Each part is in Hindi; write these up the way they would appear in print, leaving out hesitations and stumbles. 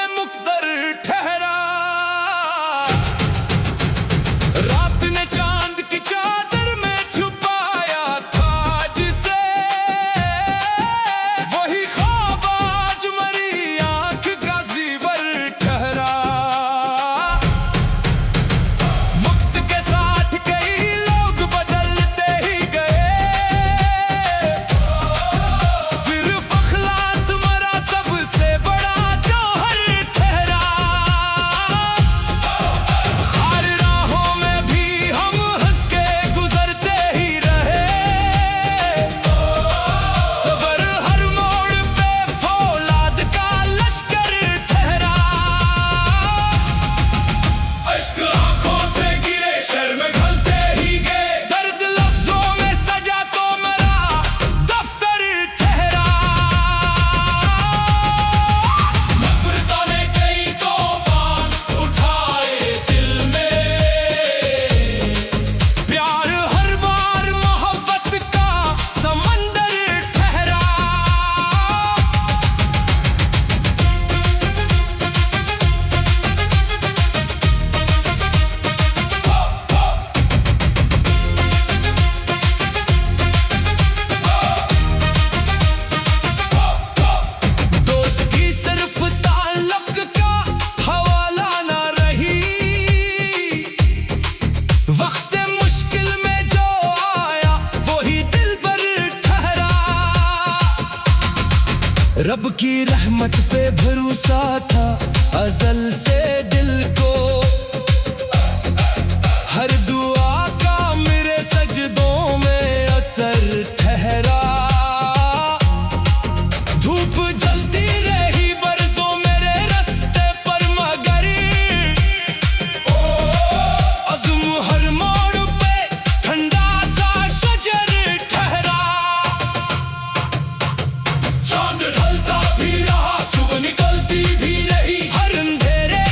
में मुकद्दर ठहरा। रात ने चांद की चादर में छुपाया था जिसे, वही ख्वाब आज मरी आंख का ज़ीवर ठहरा। वक्त के साथ कई लोग बदलते ही गए, सिर्फ अखलास मरा सबसे बड़ा जौहर ठहरा। हर राहों में भी हम हंस के गुजरते ही रहे, सबर हर मोड़ पे फौलाद का लश्कर ठहरा। अश्क आंखों से गिरे शर्म घलते ही गए, दर्द लफ्जों में सजा तो मरा दफ्तर ठहरा। नफरतों ने कई तूफान उठाए दिल में, प्यार हर बार मोहब्बत का समंदर ठहरा। दोस्ती सिर्फ ताल्लुक का हवाला ना रही, वक्त मुश्किल में जो आया वही दिलबर ठहरा। रब की रहमत पे भरोसा था अज़ल से दिल को, हर दुआ का मेरे सजदों में असर ठहरा। धूप जलती रही बरसों मेरे रास्ते पर, मगर अज़्म हर मोड़ पे ठंडा सा शजर ठहरा। चांद ढलता भी रहा, सुबह निकलती भी रही, हर अंधेरे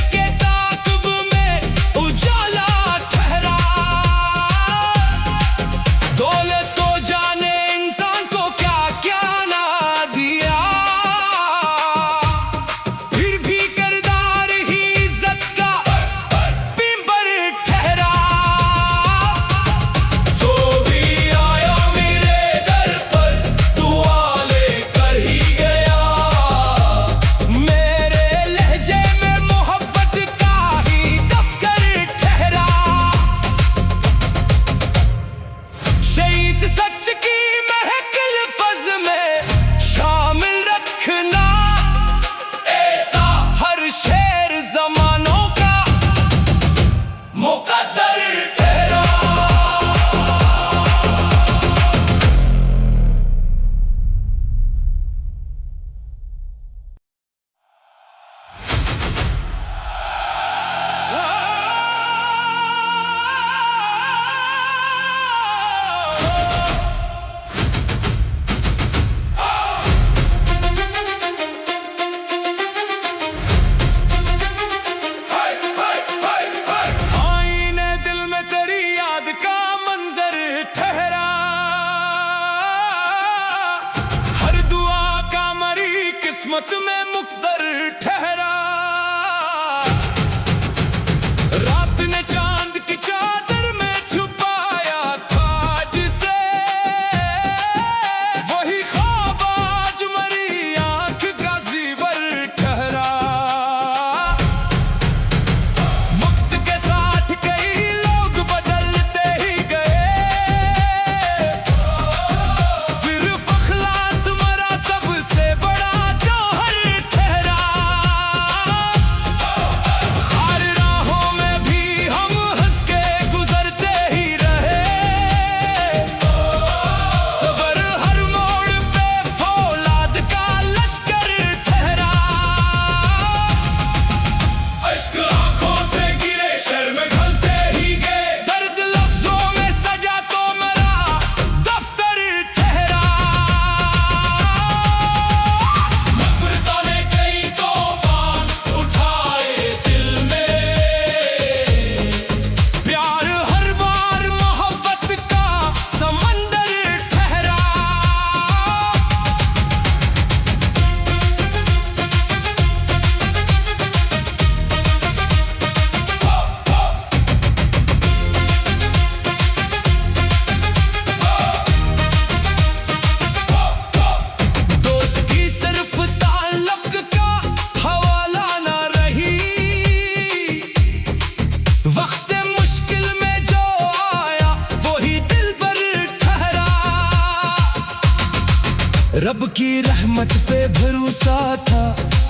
की रहमत पे भरोसा था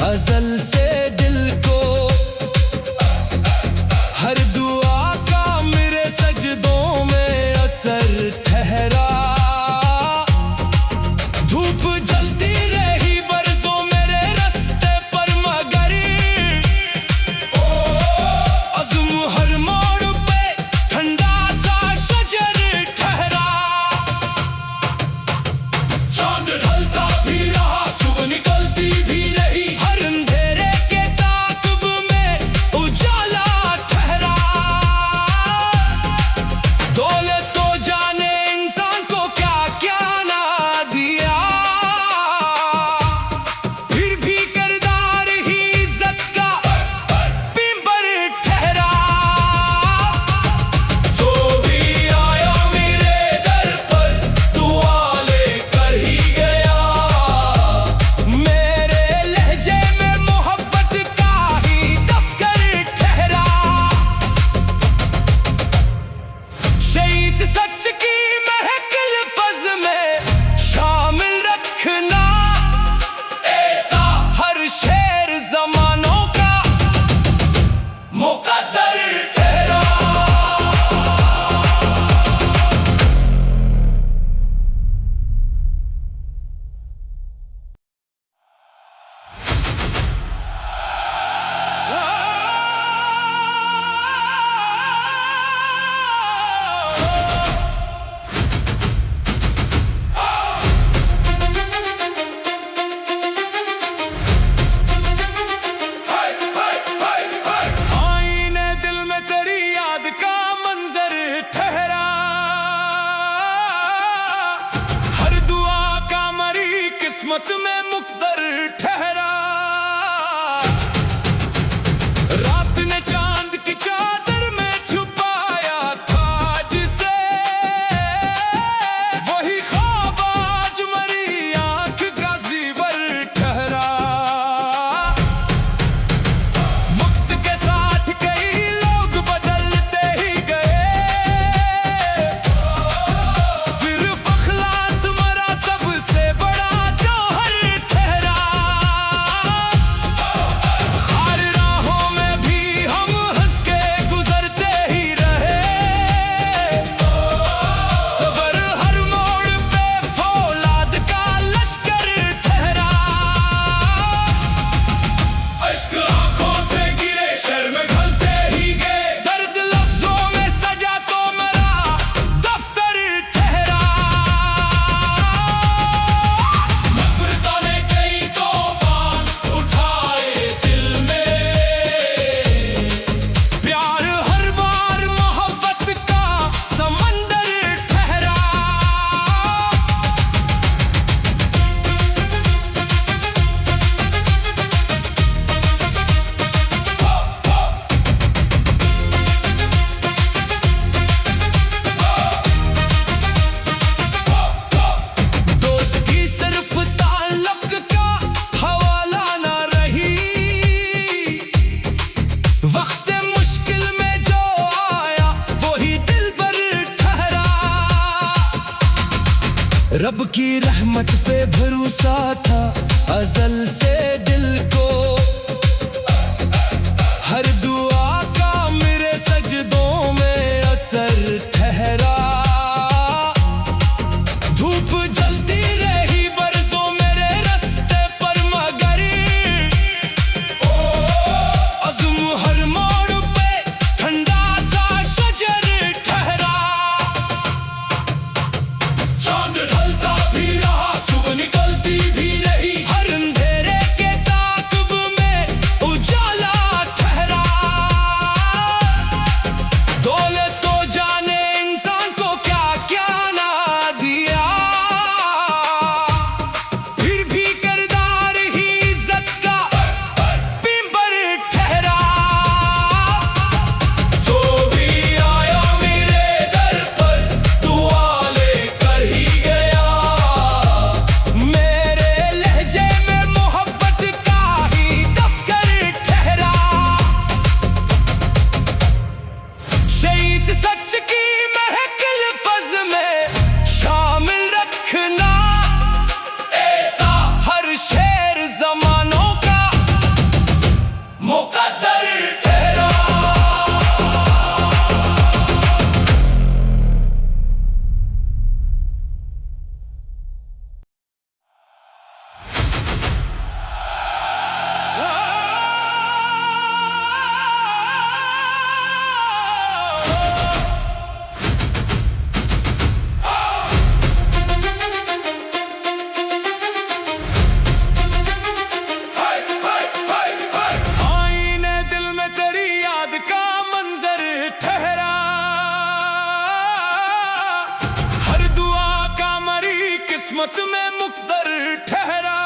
अज़ल से दिल को, हर दुआ का मेरे सजदों में असर ठहरा। धूप जलती रही बरसों मेरे रास्ते पर मगर अज़्म हर मोड़ पे ठंडा सा शजर ठहरा। चांद ढलता भी रहा, सुबह निकलती भी रही, हर अंधेरे के ताक़ुब में उजाला ठहरा। दौलत तो जाने इंसान को क्या क्या ना दिया, फिर भी किरदार ही इज्जत का पिंबर ठहरा। जो भी आया मेरे दर पर दुआ लेकर ही गया, मेरे लहजे में मोहब्बत का ही दफ्तर ठहरा। शेइस सच की महकिल फज में शामिल रखना, ऐसा हर शेर जमानों का मुकद्दर ठहरा। आईने दिल में तेरी याद का मंजर ठहरा, हर दुआ का मरी किस्मत में मुकद्दर ठहरा। रात ने चांद की चादर में छुपाया था जिसे, वही ख्वाब आज मरी आंख का ज़ीवर ठहरा। वक्त के साथ कई लोग बदलते ही गए, सिर्फ अखलास मरा सबसे बड़ा जौहर ठहरा। हर राहों में भी हम हंस के गुजरते ही रहे, सब्र हर मोड़ पे फौलाद का लश्कर ठहरा। अश्क आंखों से गिरे शर्म घलते ही गए, दर्द लफ्जों में सजा तो मेरा दफ्तर ठहरा। नफरतों ने कई तूफान उठाए दिल में, प्यार हर बार मोहब्बत का समंदर ठहरा। दोस्ती सिर्फ ताल्लुक का हवाला ना रही, वक्त मुश्किल में जो आया वही दिल पर ठहरा। रब की रहमत पे भरोसा था अज़ल से दिल को, हर दुआ का मेरे सजदों में असर ठहरा। धूप जलती रही बरसों मेरे रास्ते पर मगर अज़्म हर मोड़ पे ठंडा सा शजर ठहरा। चांद ढलता भी रहा, सुबह निकलती भी रही, हर अंधेरे के किस्मत में मुकद्दर ठहरा।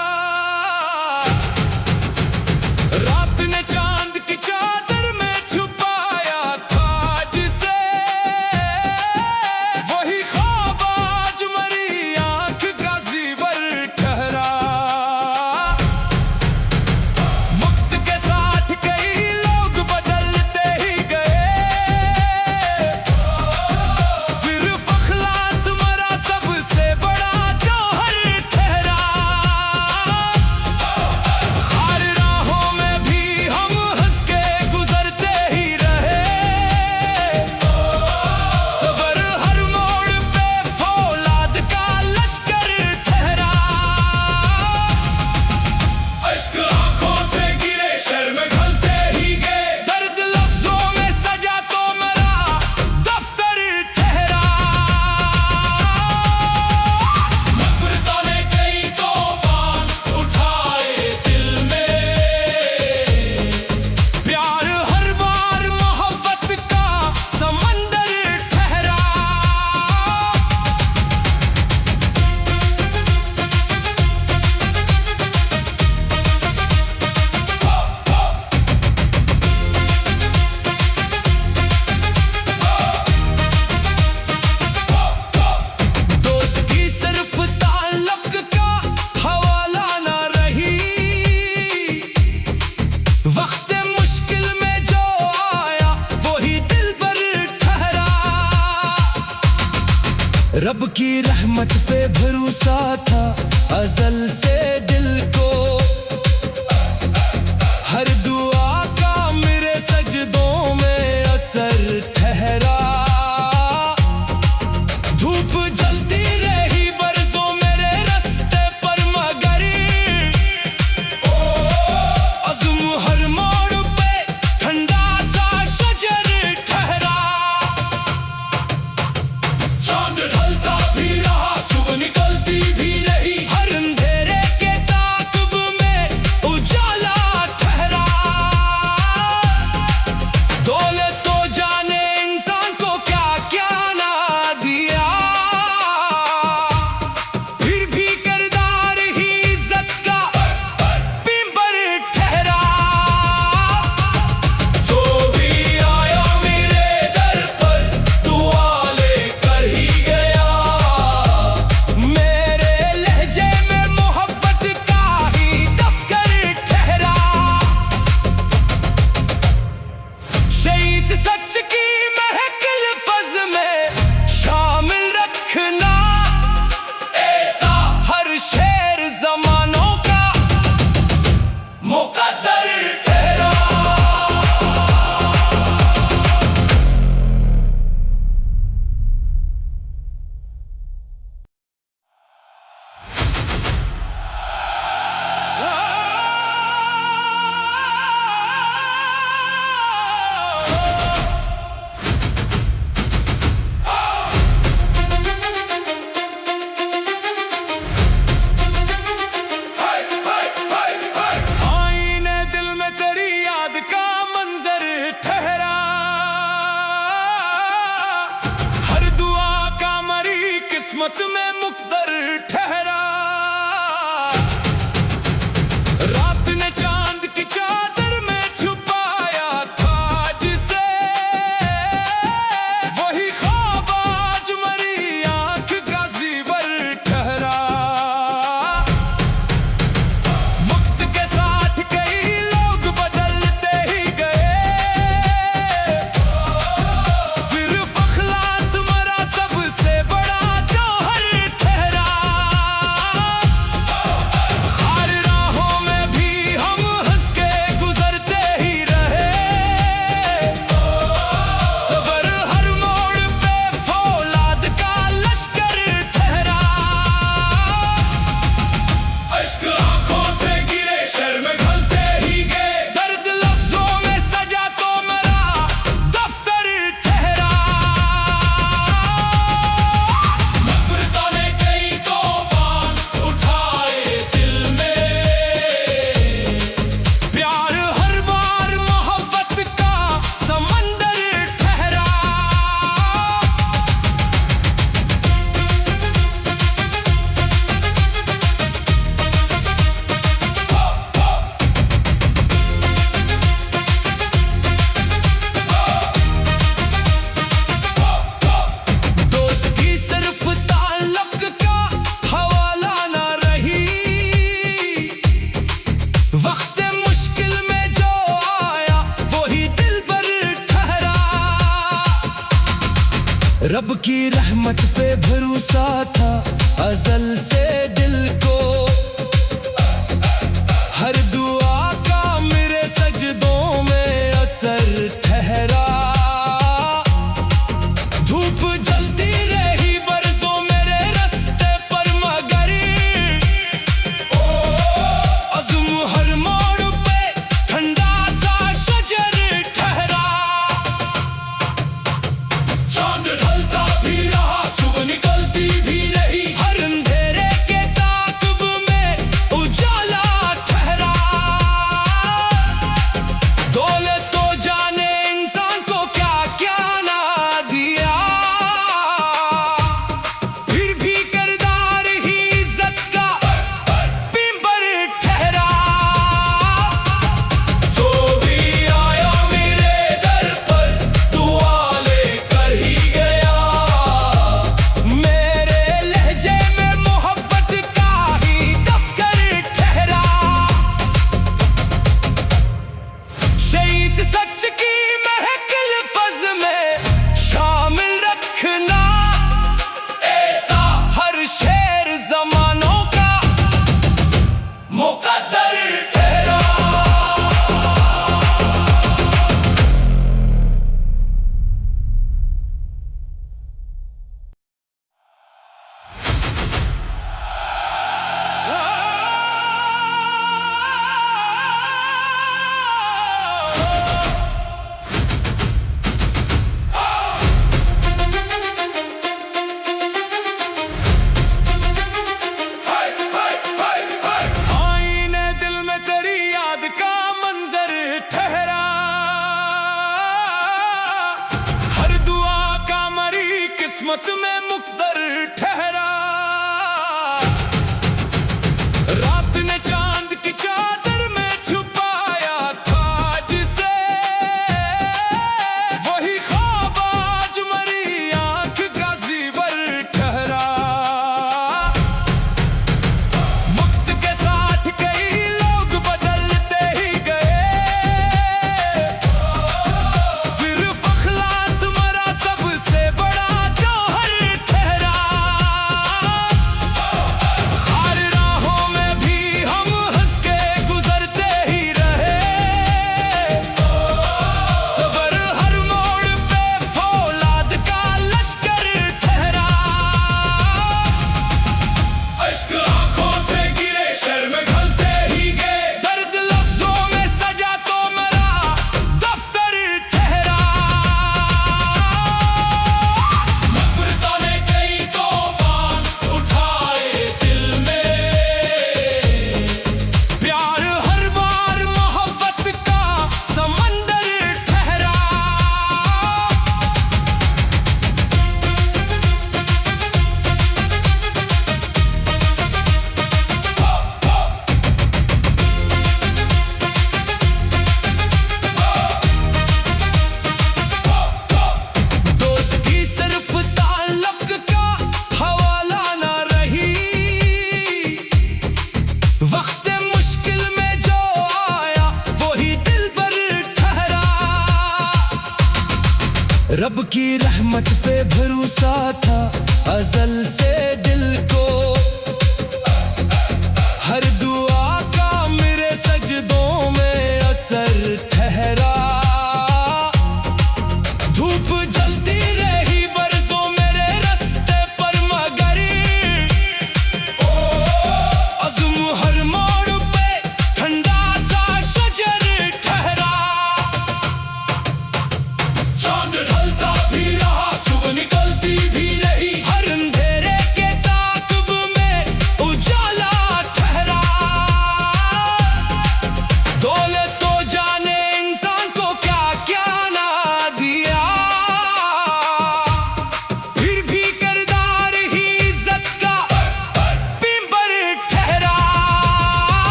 रात ने चांद की चादर में छुपाया था जिसे, वही ख्वाब आज मरी आंख का ज़ीवर ठहरा। वक्त के साथ कई लोग बदलते ही गए, सिर्फ अखलास मरा सबसे बड़ा जौहर ठहरा। हर राहों में भी हम हंस के गुजरते ही रहे, सबर हर मोड़ पे फौलाद का लश्कर ठहरा। अश्क आंखों से गिरे शर्म घलते ही गए, दर्द लफ्जों में सजा तो मेरा दफ्तर ठहरा। नफरतों ने कई तूफान उठाए दिल में, प्यार हर बार मोहब्बत का समंदर ठहरा। दोस्ती सिर्फ ताल्लुक का हवाला ना रही, वक्त मुश्किल में जो आया वही दिल पर ठहरा। रब की रहमत पे भरोसा था अज़ल से दिल को, हर दुआ का मेरे सजदों में असर ठहरा। धूप जलती रही बरसों मेरे रास्ते पर, मगर अज़्म हर मोड़ पे ठंडा सा शजर ठहरा। चांद ढलता भी रहा, सुबह निकलती भी रही, हर अंधेरे के ताक़िब में उजाला ठहरा। दौलत तो जाने इंसान को क्या क्या ना दिया, फिर भी किरदार ही इज्जत का पिंबर ठहरा। जो भी आया मेरे दर पर दुआ लेकर ही गया, मेरे लहजे में मोहब्बत का ही दफ्तर ठहरा। शेइस सच की महकिल फज में शामिल रखना, ऐसा हर शेर ज़मानों का मुकद्दर ठहरा। आईने दिल में तेरी याद का मंजर ठहरा, हर दुआ का मरी किस्मत में मुकद्दर ठहरा। रात ने चांद की चादर में छुपाया था जिसे, वही ख्वाब आज मरी आंख का ज़ीवर ठहरा। वक्त के साथ कई लोग बदलते ही गए, सिर्फ अखलास मरा सबसे बड़ा जौहर रब की रहमत पे भरोसा था अज़ल से दिल को, हर दुआ का मेरे सजदों में असर ठहरा। धूप जलती रही बरसों मेरे रास्ते पर मगर अज़्म हर मोड़ पे ठंडा सा शजर ठहरा। चांद ढलता भी रहा, सुबह निकलती भी रही, हर अंधेरे के ताक़िब में उजाला ठहरा। दौलत तो जाने इंसान को क्या क्या ना दिया, फिर भी किरदार ही इज्जत का पिंबर ठहरा। जो भी आया मेरे दर पर दुआ लेकर ही गया, मेरे लहजे में मोहब्बत का ही दफ्तर ठहरा। शेइस सच की महकिल फज़ में शामिल रखना, ऐसा हर शेर ज़मानों का मुक़द्दर ठहरा। आईने दिल में तेरी याद का मंजर ठहरा, हर दुआ का मरी किस्मत में मुक़द्दर ठहरा। रात ने चांद की चादर में छुपाया था जिसे, वही ख्वाब आज मरी आंख का ज़ीवर ठहरा। वक्त के साथ कई लोग बदलते ही गए, सिर्फ अखलास मरा सबसे बड़ा जौहर ठहरा। हर राहों में भी हम हंस के गुजरते ही रहे, सब्र हर मोड़ पे फौलाद का लश्कर ठहरा। अश्क आंखों से गिरे शर्म घलते ही गए, दर्द लफ्जों में सजा तो मरा दफ्तर ठहरा। नफरतों ने कई तूफान उठाए दिल में, प्यार हर बार मोहब्बत का समंदर ठहरा। दोस्ती सिर्फ ताल्लुक का हवाला ना रही, वक्त मुश्किल में जो आया वही दिल पर ठहरा। रब की रहमत पे भरोसा था अज़ल से दिल को, हर दुआ का मेरे सजदों में असर ठहरा। धूप जलती रही बरसों मेरे रास्ते पर मगर अज़्म हर मोड़ पे ठंडा सा शजर ठहरा। चांद ढलता भी रहा, सुबह निकलती भी रही, हर अंधेरे के ताक़िब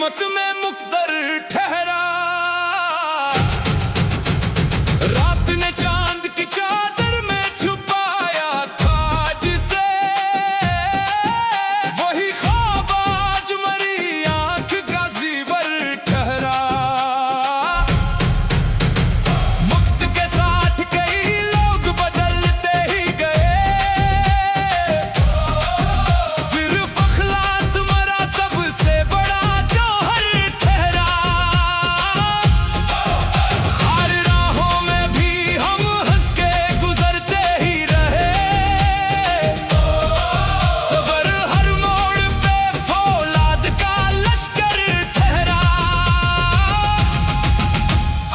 किस्मत में मुकद्दर ठहरा। रात ने चांद की चादर में छुपाया था जिसे, वही ख्वाब आज मरी आंख का ज़ीवर ठहरा। वक्त के साथ कई लोग बदलते ही गए, सिर्फ अखलास मरा सबसे बड़ा जौहर ठहरा। हर राहों में भी हम हंस के गुजरते ही रहे, सबर हर मोड़ पे फौलाद का लश्कर ठहरा।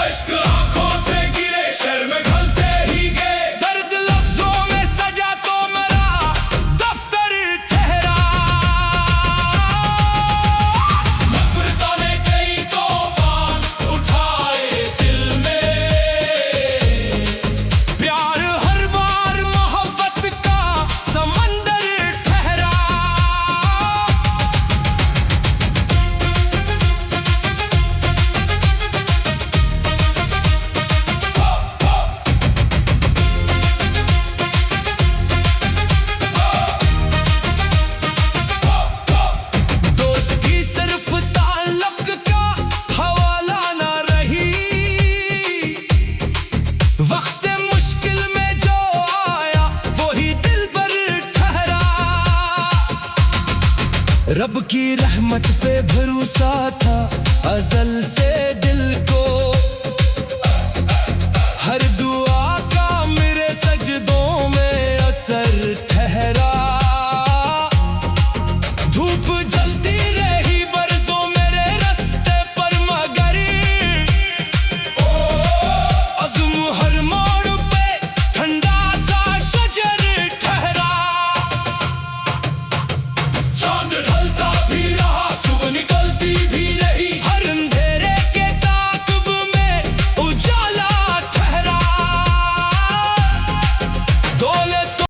अश्क आंखों से गिरे शर्म घलते ही गए, दर्द लफ्जों में सजा तो मरा दफ्तर ठहरा। नफरतों ने कई तूफान उठाए दिल में, प्यार हर बार मोहब्बत का समंदर ठहरा। दोस्ती सिर्फ ताल्लुक का हवाला ना रही, वक्त मुश्किल में जो आया वही दिल पर ठहरा। रब की रहमत पे भरोसा था अज़ल से दिल को,